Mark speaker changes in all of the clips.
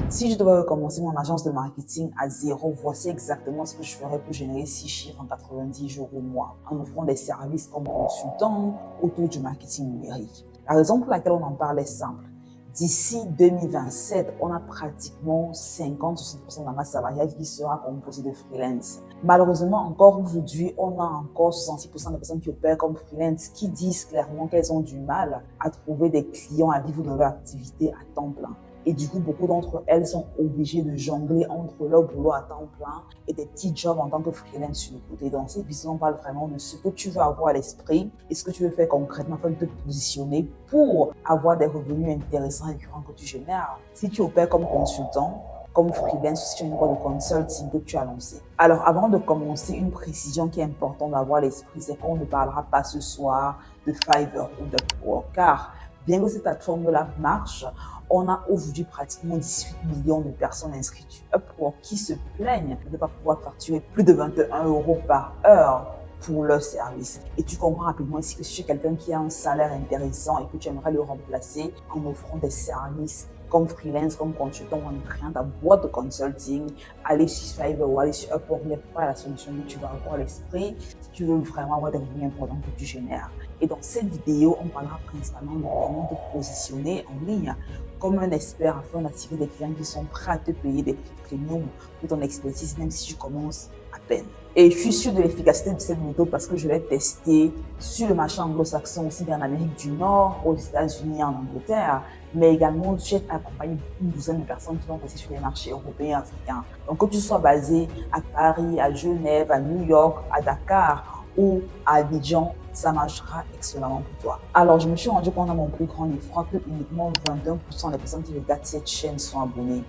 Speaker 1: Si je devais recommencer mon agence de marketing à zéro, voici exactement ce que je ferais pour générer 6 chiffres en 90 jours au mois, en offrant des services comme consultant autour du marketing numérique. La raison pour laquelle on en parle est simple. D'ici 2027, on a pratiquement 50-60% de la masse salariale qui sera composée de freelance. Malheureusement, encore aujourd'hui, on a encore 66% de personnes qui opèrent comme freelance qui disent clairement qu'elles ont du mal à trouver des clients à vivre de leur activité à temps plein. Et du coup, beaucoup d'entre elles sont obligées de jongler entre leur boulot à temps plein et des petits jobs en tant que freelance sur le côté. Dans cette vidéo, on parle vraiment de ce que tu veux avoir à l'esprit et ce que tu veux faire concrètement afin de te positionner pour avoir des revenus intéressants et récurrents que tu génères. Si tu opères comme consultant, comme freelance, si tu as une boîte de consulting que tu as lancé. Alors, avant de commencer, une précision qui est importante d'avoir à l'esprit, c'est qu'on ne parlera pas ce soir de Fiverr ou de Upwork, car bien que cette plateforme-là marche, on a aujourd'hui pratiquement 18 millions de personnes inscrites sur Upwork qui se plaignent de ne pas pouvoir facturer plus de 21 € par heure pour leur service. Et tu comprends rapidement ici que si tu es quelqu'un qui a un salaire intéressant et que tu aimerais le remplacer en offrant des services comme freelance, comme consultant, en créant ta boîte de consulting, aller sur Fiverr ou aller sur Upwork n'est pas la solution que tu vas avoir à l'esprit si tu veux vraiment avoir des revenus importants que tu génères. Et dans cette vidéo, on parlera principalement de comment te positionner en ligne comme un expert afin d'attirer des clients qui sont prêts à te payer des prix premium pour ton expertise, même si tu commences à peine. Et je suis sûre de l'efficacité de cette méthode parce que je l'ai testée sur le marché anglo-saxon, aussi bien en Amérique du Nord, aux États-Unis, en Angleterre, mais également j'ai accompagné une douzaine de personnes qui vont passer sur les marchés européens et africains. Donc que tu sois basé à Paris, à Genève, à New York, à Dakar ou à Abidjan, ça marchera excellemment pour toi. Alors, je me suis rendu compte à mon plus grand effroi que uniquement 21% des personnes qui regardent cette chaîne sont abonnées.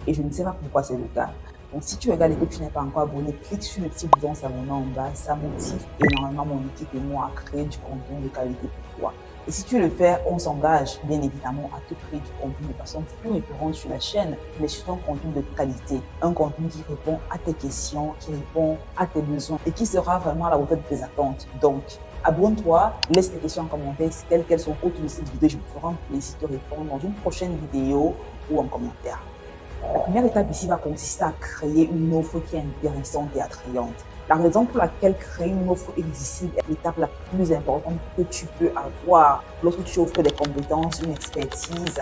Speaker 1: Et je ne sais pas pourquoi c'est le cas. Donc, si tu regardes et que tu n'es pas encore abonné, clique sur le petit bouton s'abonner en bas. Ça motive énormément mon équipe et moi à créer du contenu de qualité pour toi. Et si tu le fais, on s'engage bien évidemment à te créer du contenu de façon plus récurrente sur la chaîne, mais surtout un contenu de qualité. Un contenu qui répond à tes questions, qui répond à tes besoins et qui sera vraiment à la hauteur de tes attentes. Donc, abonne-toi, laisse tes questions en commentaire, quelles qu'elles sont autour de cette vidéo. Je me ferai un plaisir de répondre dans une prochaine vidéo ou en commentaire. La première étape ici va consister à créer une offre qui est intéressante et attrayante. La raison pour laquelle créer une offre irrésistible est l'étape la plus importante que tu peux avoir lorsque tu offres des compétences, une expertise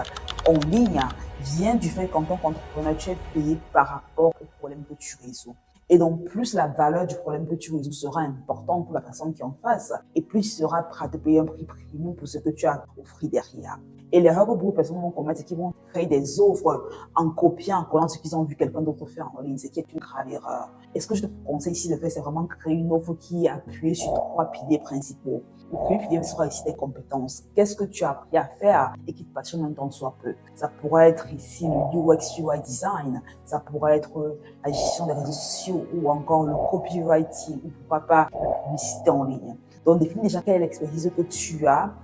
Speaker 1: en ligne, vient du fait qu'en tant qu'entrepreneur, tu es payé par rapport au problème que tu résous. Et donc, plus la valeur du problème que tu résous sera importante pour la personne qui est en face, et plus tu seras prêt à te payer un prix premium pour ce que tu as offert derrière. Et l'erreur que beaucoup de personnes vont commettre, c'est qu'ils vont créer des offres en copiant, en collant ce qu'ils ont vu quelqu'un d'autre faire en ligne, ce qui est une grave erreur. Et ce que je te conseille ici de faire, c'est vraiment créer une offre qui est appuyée sur 3 piliers principaux. Le premier pilier sera ici tes compétences. Qu'est-ce que tu as appris à faire et qui te passionne un tant soit peu? Ça pourrait être ici le UX UI design, ça pourrait être la gestion des réseaux sociaux ou encore le copywriting ou pourquoi pas la publicité en ligne. Donc, définis déjà quelle est l'expertise que tu as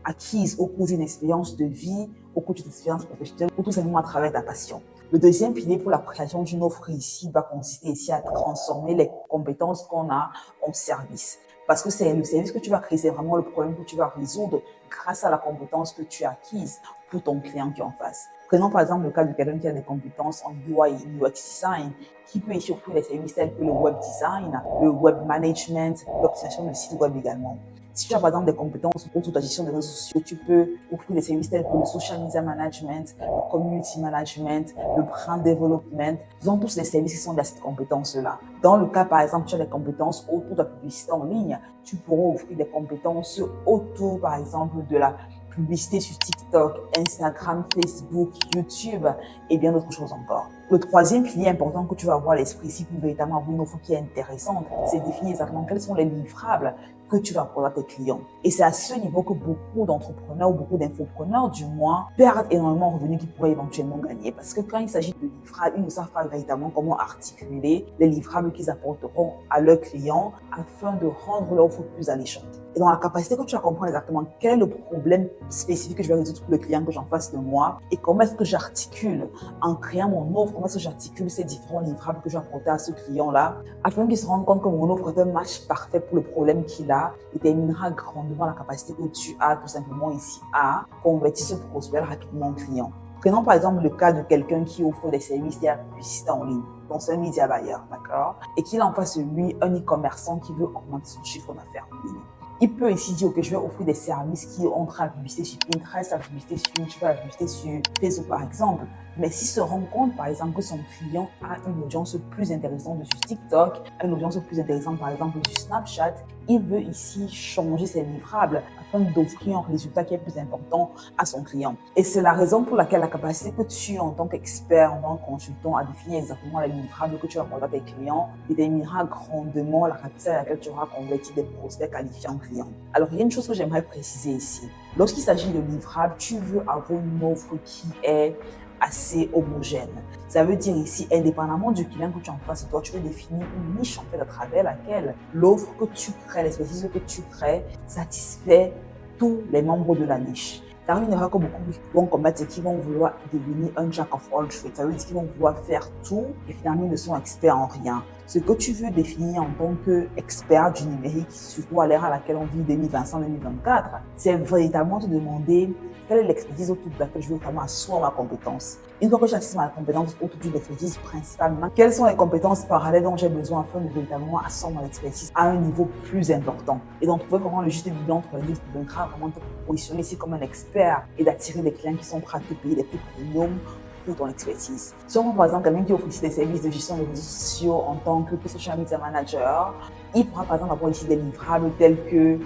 Speaker 1: acquise au cours d'une expérience de vie, au cours d'une expérience professionnelle, ou tout simplement à travers ta passion. Le deuxième pilier pour la création d'une offre ici va consister ici à transformer les compétences qu'on a en service. Parce que c'est le service que tu vas créer, c'est vraiment le problème que tu vas résoudre grâce à la compétence que tu as acquise pour ton client qui est en face. Prenons par exemple le cas de quelqu'un qui a des compétences en UI et UX design, qui peut ici offrir des services tels que le web design, le web management, l'optimisation de site web également. Si tu as par exemple des compétences autour de la gestion des réseaux sociaux, tu peux offrir des services tels que le social media management, le community management, le brand development. Ce sont tous des services qui sont de cette compétence-là. Dans le cas, par exemple, tu as des compétences autour de la publicité en ligne, tu pourras offrir des compétences autour, par exemple, de la publicité sur TikTok, Instagram, Facebook, YouTube et bien d'autres choses encore. Le troisième pilier important que tu vas avoir à l'esprit ici pour véritablement avoir une offre qui est intéressante, c'est définir exactement quels sont les livrables que tu vas proposer à tes clients. Et c'est à ce niveau que beaucoup d'entrepreneurs ou beaucoup d'infopreneurs, du moins, perdent énormément de revenus qu'ils pourraient éventuellement gagner. Parce que quand il s'agit de livrables, ils ne savent pas véritablement comment articuler les livrables qu'ils apporteront à leurs clients afin de rendre leur offre plus alléchante. Et dans la capacité que tu as comprendre exactement quel est le problème spécifique que je vais résoudre pour le client que j'en face de moi et comment est-ce que j'articule en créant mon offre, comment est-ce que j'articule ces différents livrables que je vais apporter à ce client-là afin qu'il se rende compte que mon offre est un match parfait pour le problème qu'il a, déterminera grandement la capacité que tu as tout simplement ici à convertir ce prospect rapidement en client. Prenons par exemple le cas de quelqu'un qui offre des services de publicité en ligne. Donc, c'est un media buyer, d'accord? Et qu'il en face de lui un e-commerçant qui veut augmenter son chiffre d'affaires en ligne. Il peut ici dire que je vais offrir des services qui ont la publicité sur Pinterest, la publicité sur YouTube, la publicité sur Facebook par exemple. Mais s'il se rend compte par exemple que son client a une audience plus intéressante sur TikTok, une audience plus intéressante par exemple sur Snapchat, il veut ici changer ses livrables afin d'offrir un résultat qui est plus important à son client. Et c'est la raison pour laquelle la capacité que tu en tant qu'expert, en tant que consultant, à définir exactement les livrables que tu vas apporter à tes clients déterminera grandement la rapidité à laquelle tu auras converti des prospects qualifiés en clients. Alors, il y a une chose que j'aimerais préciser ici. Lorsqu'il s'agit de livrables, tu veux avoir une offre qui est assez homogène. Ça veut dire ici, indépendamment du client que tu as en face de toi, tu veux définir une niche en fait à travers laquelle l'offre que tu crées, l'expertise que tu crées satisfait tous les membres de la niche. Car une erreur que beaucoup vont commettre, c'est qu'ils vont vouloir devenir un jack of all trades. Ça veut dire qu'ils vont vouloir faire tout et finalement ils ne sont experts en rien. Ce que tu veux définir en tant qu'expert du numérique, surtout à l'ère à laquelle on vit 2025-2024, c'est véritablement te demander quelle est l'expertise autour de laquelle je veux vraiment asseoir ma compétence. Une fois que j'assise ma compétence autour d'une expertise principalement, quelles sont les compétences parallèles dont j'ai besoin afin de véritablement asseoir mon expertise à un niveau plus important. Et donc, trouver vraiment le juste milieu entre les deux qui permettra vraiment de te positionner ici comme un expert et d'attirer des clients qui sont prêts à te payer des prix premium pour ton expertise. Si on prend par exemple quelqu'un qui offre ici des services de gestion de réseaux sociaux en tant que social media manager, il pourra par exemple avoir ici des livrables tels que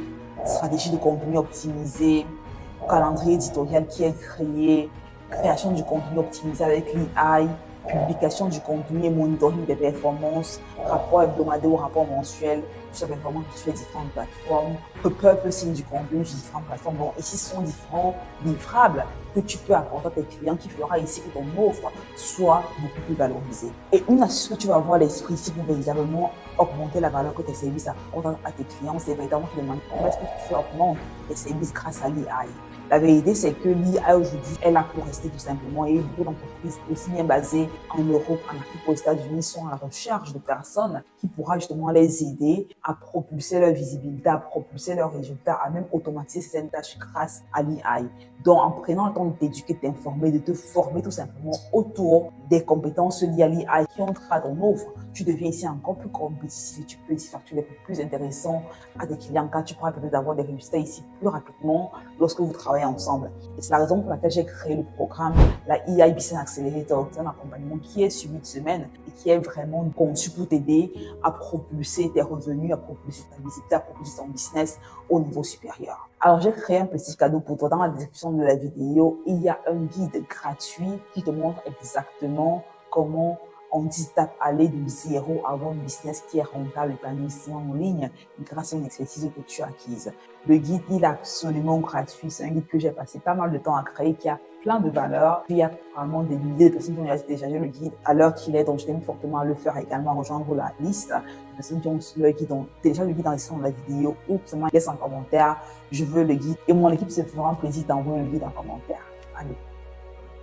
Speaker 1: stratégie de contenu optimisée, calendrier éditorial qui est créé, création du contenu optimisé avec l'AI, publication du contenu et monitoring des performances, rapport hebdomadaire ou rapport mensuel sur les performances sur les différentes plateformes, repurposing du contenu sur différentes plateformes. Donc ici, ce sont différents livrables que tu peux apporter à tes clients qui fera ici que ton offre soit beaucoup plus valorisée. Et une astuce que tu vas avoir à l'esprit ici pour véritablement augmenter la valeur que tes services apportent à tes clients, c'est véritablement de demander comment est-ce que tu augmentes tes services grâce à l'AI. La vérité, c'est que l'IA aujourd'hui est là pour rester tout simplement et beaucoup d'entreprises aussi bien basées en Europe, en Afrique, aux États-Unis sont à la recherche de personnes qui pourra justement les aider à propulser leur visibilité, à propulser leurs résultats, à même automatiser certaines tâches grâce à l'IA. Donc, en prenant le temps de t'éduquer, de t'informer, de te former tout simplement autour des compétences liées à l'IA qui entrent à ton offre, tu deviens ici encore plus compétitif et tu peux ici facturer des prix plus intéressants à tes clients car tu pourras peut-être avoir des résultats ici plus rapidement lorsque vous travaillez ensemble. Et c'est la raison pour laquelle j'ai créé le programme, la EI Business Accelerator. C'est un accompagnement qui est sur 8 semaines et qui est vraiment conçu pour t'aider à propulser tes revenus, à propulser ta visibilité, à propulser ton business au niveau supérieur. Alors, j'ai créé un petit cadeau pour toi. Dans la description de la vidéo, il y a un guide gratuit qui te montre exactement comment on dit aller de zéro à avoir un business qui est rentable et épanouissant en ligne grâce à une expertise que tu as acquise. Le guide, il est absolument gratuit. C'est un guide que j'ai passé pas mal de temps à créer, qui a plein de valeurs. Puis il y a vraiment des milliers de personnes qui ont téléchargé le guide à l'heure qu'il est. Donc, je t'invite fortement à le faire également, à rejoindre la liste de personnes qui ont le guide. Donc, télécharge le guide dans la description de la vidéo ou seulement laisse un commentaire. Je veux le guide. Et mon équipe se fera un plaisir d'envoyer le guide en commentaire. Allez.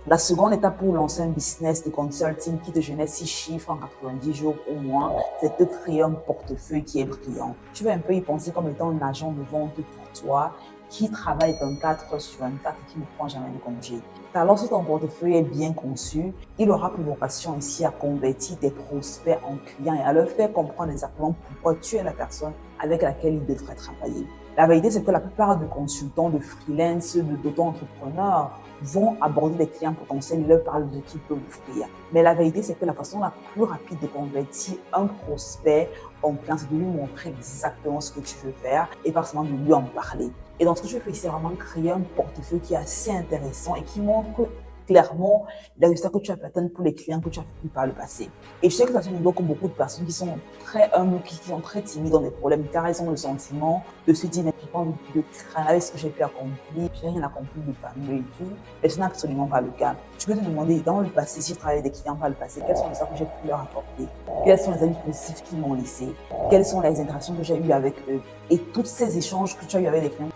Speaker 1: La seconde étape pour lancer un business de consulting qui te génère 6 chiffres en 90 jours au moins, c'est de créer un portefeuille qui est brillant. Tu vas un peu y penser comme étant un agent de vente pour toi qui travaille 24 heures sur 24 et qui ne prend jamais de congé. Car lorsque ton portefeuille est bien conçu, il aura pour vocation ici à convertir tes prospects en clients et à leur faire comprendre exactement pourquoi tu es la personne avec laquelle ils devraient travailler. La vérité, c'est que la plupart des consultants, de freelance, d'auto-entrepreneurs vont aborder des clients potentiels et leur parler de ce qu'ils peuvent offrir. Mais la vérité, c'est que la façon la plus rapide de convertir un prospect en client, c'est de lui montrer exactement ce que tu veux faire et pas seulement de lui en parler. Et donc, ce que je fais, c'est vraiment créer un portefeuille qui est assez intéressant et qui montre clairement les résultats que tu as pu atteindre pour les clients que tu as fait par le passé. Et je sais que ça un niveau comme beaucoup de personnes qui sont très humbles, qui sont très timides dans des problèmes, car elles ont le sentiment de se dire, mais je n'ai pas envie de craindre avec ce que j'ai pu accomplir, je n'ai rien accompli de fameux et tout. Et ce n'est absolument pas le cas. Tu peux te demander, dans le passé, si je travaillais avec des clients par le passé, quels sont les résultats que j'ai pu leur apporter? Quels sont les avis positifs qu'ils m'ont laissés? Quelles sont les interactions que j'ai eues avec eux? Et tous ces échanges que tu as eu avec les clients,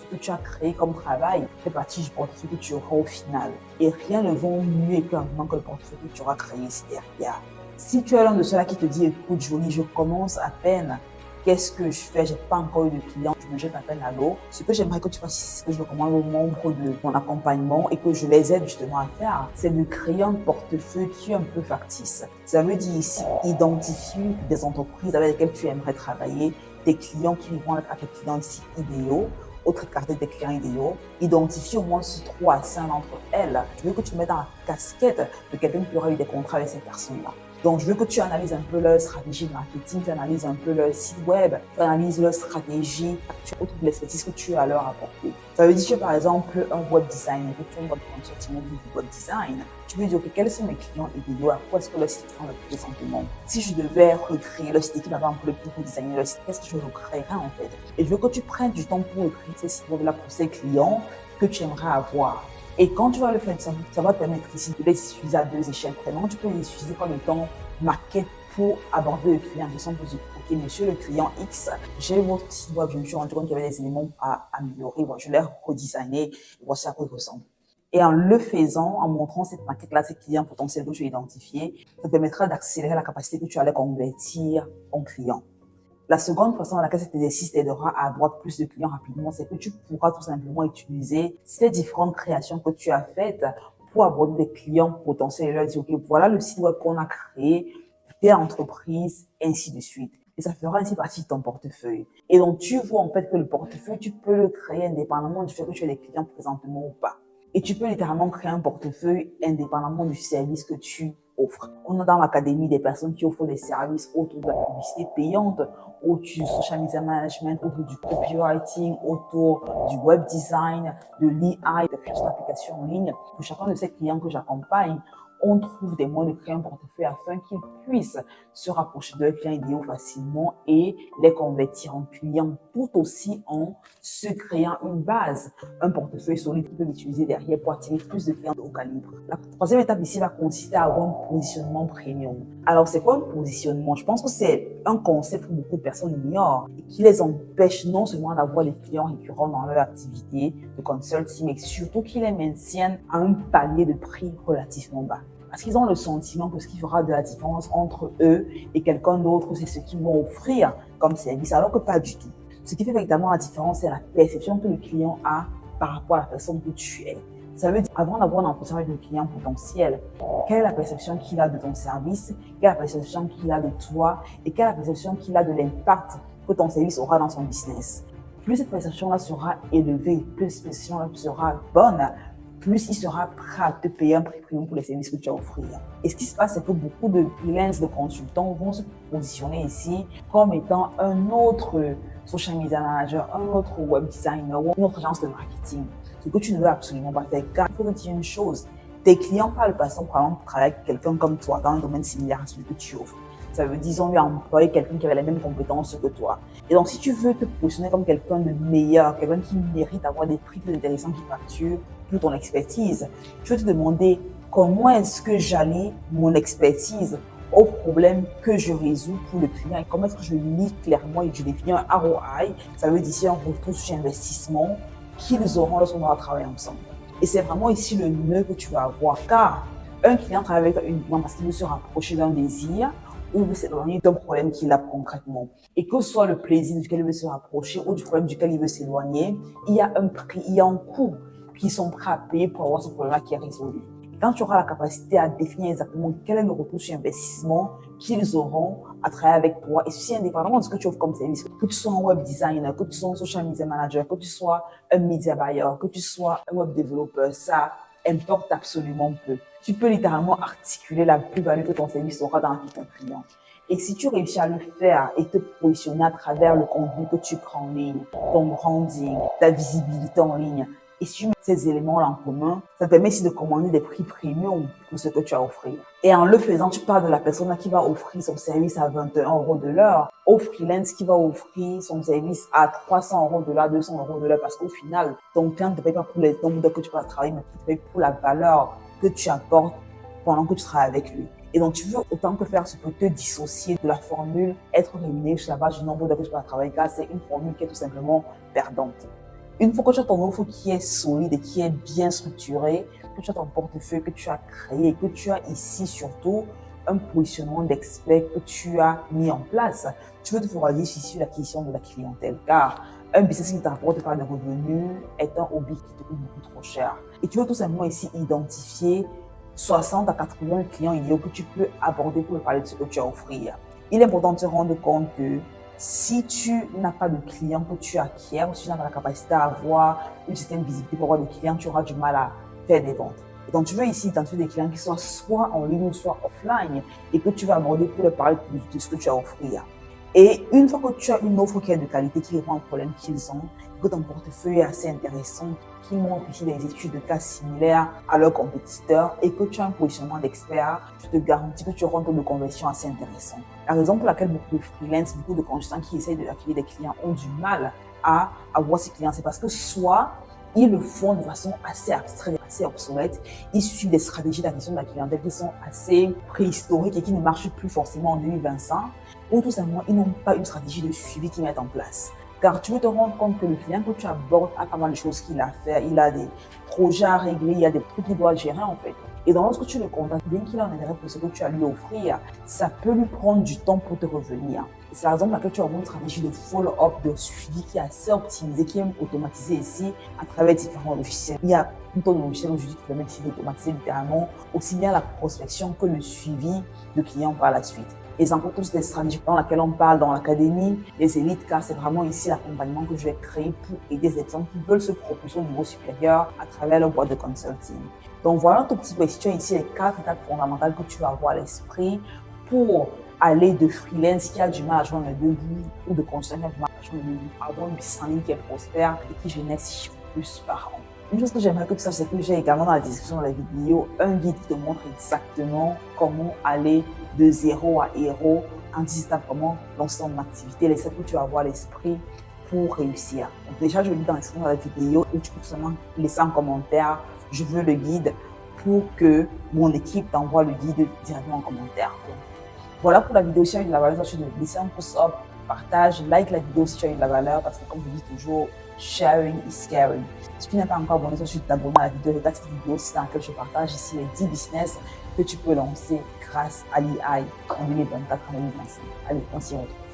Speaker 1: que tu as créé comme travail fait partie du portefeuille que tu auras au final. Et rien ne vaut mieux et plus rapidement que le portefeuille que tu auras créé ici derrière. Si tu es l'un de ceux-là qui te dit, écoute Jolie, je commence à peine Qu'est-ce que je fais? J'ai pas encore eu de client, je t'appelle à l'eau. Ce que j'aimerais que tu fasses, c'est ce que je recommande aux membres de mon accompagnement et que je les aide justement à faire, c'est de créer un portefeuille qui est un peu factice. Ça veut dire ici, identifie des entreprises avec lesquelles tu aimerais travailler, des clients qui vont être à tes clients ici idéaux, autre carte des clients idéaux, identifie au moins 3 à 5 d'entre elles. Je veux que tu mettes dans la casquette de quelqu'un qui aura eu des contrats avec ces personnes-là. Donc, je veux que tu analyses un peu leur stratégie de marketing, tu analyses un peu leur site web, tu analyses leur stratégie, autre de l'expertise que tu as à leur apporter. Ça veut dire que, par exemple, un web designer, que tu as un web consulting du web design, tu veux dire, OK, quels sont mes clients idéaux? À quoi est-ce que leur site prend le plus présentement? Si je devais recréer le site qui va un peu le plus pour designer le site, qu'est-ce que je recréerais en fait? Et je veux que tu prennes du temps pour recréer ces sites web-là pour ces clients que tu aimerais avoir. Et quand tu vas le faire, ça va te permettre ici de les utiliser à 2 échelles. Vraiment, tu peux les utiliser comme étant maquette pour aborder le client. Je sens que OK, monsieur le client X, j'ai votre site web, je me suis rendu compte qu'il y avait des éléments à améliorer. Bon, je l'ai redesigné, voici à quoi il ressemble. Et en le faisant, en montrant cette maquette-là, ces clients potentiels que tu as identifiés, ça te permettra d'accélérer la capacité que tu allais convertir en client. La seconde façon dans laquelle cet exercice t'aidera à avoir plus de clients rapidement, c'est que tu pourras tout simplement utiliser ces différentes créations que tu as faites pour aborder des clients potentiels et leur dire, OK, voilà le site web qu'on a créé, telle entreprise, ainsi de suite. Et ça fera ainsi partie de ton portefeuille. Et donc, tu vois en fait que le portefeuille, tu peux le créer indépendamment du fait que tu aies des clients présentement ou pas. Et tu peux littéralement créer un portefeuille indépendamment du service que tu offres. On a dans l'académie des personnes qui offrent des services autour de la publicité payante, autour du social media management, autour du copywriting, autour du web design, de l'EI, de création d'applications en ligne. Pour chacun de ces clients que j'accompagne, on trouve des moyens de créer un portefeuille afin qu'ils puissent se rapprocher de leurs clients idéaux facilement et les convertir en clients, tout aussi en se créant une base, un portefeuille solide qu'ils peuvent utiliser derrière pour attirer plus de clients de haut calibre. La troisième étape ici va consister à avoir un positionnement premium. Alors, c'est quoi un positionnement? Je pense que c'est un concept que beaucoup de personnes ignorent et qui les empêche non seulement d'avoir des clients récurrents dans leur activité de consulting, mais surtout qui les maintiennent à un palier de prix relativement bas. Parce qu'ils ont le sentiment que ce qui fera de la différence entre eux et quelqu'un d'autre, c'est ce qu'ils vont offrir comme service, alors que pas du tout. Ce qui fait véritablement la différence, c'est la perception que le client a par rapport à la personne que tu es. Ça veut dire, avant d'avoir un entretien avec le client potentiel, quelle est la perception qu'il a de ton service, quelle est la perception qu'il a de toi et quelle est la perception qu'il a de l'impact que ton service aura dans son business. Plus cette perception-là sera élevée, plus cette perception-là sera bonne, plus il sera prêt à te payer un prix premium pour les services que tu as offrir. Et ce qui se passe, c'est que beaucoup de freelance, de consultants vont se positionner ici comme étant un autre social media manager, un autre web designer ou une autre agence de marketing. Ce que tu ne veux absolument pas faire. Car il faut te dire une chose, tes clients par le passé ont probablement travaillé avec quelqu'un comme toi dans un domaine similaire à celui que tu offres. Ça veut dire, disons, lui employer quelqu'un qui avait les mêmes compétences que toi. Et donc, si tu veux te positionner comme quelqu'un de meilleur, quelqu'un qui mérite d'avoir des prix plus intéressants qui facturent pour ton expertise, je veux te demander comment est-ce que j'allie mon expertise aux problèmes que je résous pour le client et comment est-ce que je lis clairement et je définis un ROI, ça veut dire ici un retour sur investissement qu'ils auront lorsqu'on va travailler ensemble. Et c'est vraiment ici le nœud que tu vas avoir, car un client travaille avec toi uniquement parce qu'il veut se rapprocher d'un désir ou veut s'éloigner d'un problème qu'il a concrètement. Et que ce soit le plaisir duquel il veut se rapprocher ou du problème duquel il veut s'éloigner, il y a un prix, il y a un coût qu'ils sont prêts à payer pour avoir ce problème-là qui est résolu. Et quand tu auras la capacité à définir exactement quel est le retour sur investissement qu'ils auront à travailler avec toi, et ceci indépendamment de ce que tu offres comme service, que tu sois un web designer, que tu sois un social media manager, que tu sois un media buyer, que tu sois un web développeur, ça importe absolument peu. Tu peux littéralement articuler la plus-value que ton service aura dans la vie de ton client. Et si tu réussis à le faire et te positionner à travers le contenu que tu prends en ligne, ton branding, ta visibilité en ligne, et si tu mets ces éléments-là en commun, ça te permet aussi de commander des prix premium pour ce que tu as à offrir. Et en le faisant, tu parles de la personne qui va offrir son service à 21 € de l'heure, au freelance qui va offrir son service à 300 € de l'heure, 200 € de l'heure, parce qu'au final, ton client ne te paye pas pour les nombres d'heures que tu vas travailler, mais il te paye pour la valeur que tu apportes pendant que tu travailles avec lui. Et donc, tu veux autant que faire ce que te dissocier de la formule être rémunéré sur la base du nombre d'heures que tu vas travailler, car c'est une formule qui est tout simplement perdante. Une fois que tu as ton offre qui est solide et qui est bien structurée, que tu as ton portefeuille que tu as créé et que tu as ici surtout un positionnement d'expert que tu as mis en place, tu veux te focaliser sur l'acquisition de la clientèle, car un business qui ne t'apporte pas de revenus est un hobby qui te coûte beaucoup trop cher. Et tu veux tout simplement ici identifier 60 à 80 clients idéaux que tu peux aborder pour parler de ce que tu as à offrir. Il est important de te rendre compte que si tu n'as pas de clients que tu acquiers, ou si tu n'as pas la capacité à avoir une certaine visibilité pour avoir des clients, tu auras du mal à faire des ventes. Et donc, tu veux ici identifier des clients qui soient soit en ligne ou soit offline et que tu vas aborder pour leur parler de ce que tu as à offrir. Et une fois que tu as une offre qui est de qualité, qui répond aux problèmes qu'ils ont, que ton portefeuille est assez intéressant, qui montre ici des études de cas similaires à leurs compétiteurs et que tu as un positionnement d'expert, je te garantis que tu auras un taux de conversion assez intéressant. La raison pour laquelle beaucoup de freelance, beaucoup de consultants qui essayent d'acquérir des clients ont du mal à avoir ces clients, c'est parce que soit ils le font de façon assez abstraite, assez obsolète. Ils suivent des stratégies d'acquisition de la clientèle qui sont assez préhistoriques et qui ne marchent plus forcément en 2025. Ou tout simplement, ils n'ont pas une stratégie de suivi qu'ils mettent en place. Car tu veux te rendre compte que le client que tu abordes a pas mal de choses qu'il a à faire. Il a des projets à régler, il y a des trucs qu'il doit gérer en fait. Et donc, lorsque tu le contactes, bien qu'il ait un intérêt pour ce que tu as à lui offrir, ça peut lui prendre du temps pour te revenir. C'est la raison pour laquelle tu as une stratégie de follow-up, de suivi qui est assez optimisée, qui est automatisée ici à travers différents logiciels. Il y a un ton de logiciels aujourd'hui qui permet d'automatiser littéralement aussi bien la prospection que le suivi de clients par la suite. Et c'est encore toutes des stratégies dans lesquelles on parle dans l'académie, les élites, car c'est vraiment ici l'accompagnement que je vais créer pour aider les gens qui veulent se propulser au niveau supérieur à travers leur boîte de consulting. Donc voilà un tout petit peu, si tu as ici les 4 étapes fondamentales que tu vas avoir à l'esprit pour aller de freelance qui a du mal à joindre les deux bouts ou de consultant qui a du mal à joindre les deux bouts, avoir une business en ligne qui est prospère et qui génère 6 chiffres plus par an. Une chose que j'aimerais que tu saches, c'est que j'ai également dans la description de la vidéo un guide qui te montre exactement comment aller de zéro à héros en 10 étapes, comment lancer ton activité, les étapes que tu vas avoir à l'esprit pour réussir. Donc déjà, je le dis dans la description de la vidéo où tu peux tout simplement laisser un commentaire, je veux le guide, pour que mon équipe t'envoie le guide directement en commentaire. Donc, voilà pour la vidéo. Si tu as eu de la valeur, tu dois laisser un pouce up, partage, like la vidéo si tu as eu de la valeur, parce que comme je dis toujours, sharing is caring. Si tu n'es pas encore abonné, tu t'abonner à la vidéo, regarde cette vidéo dans laquelle je partage ici les 10 business que tu peux lancer grâce à l'IA en 2024, en 2025. Allez, on s'y retrouve.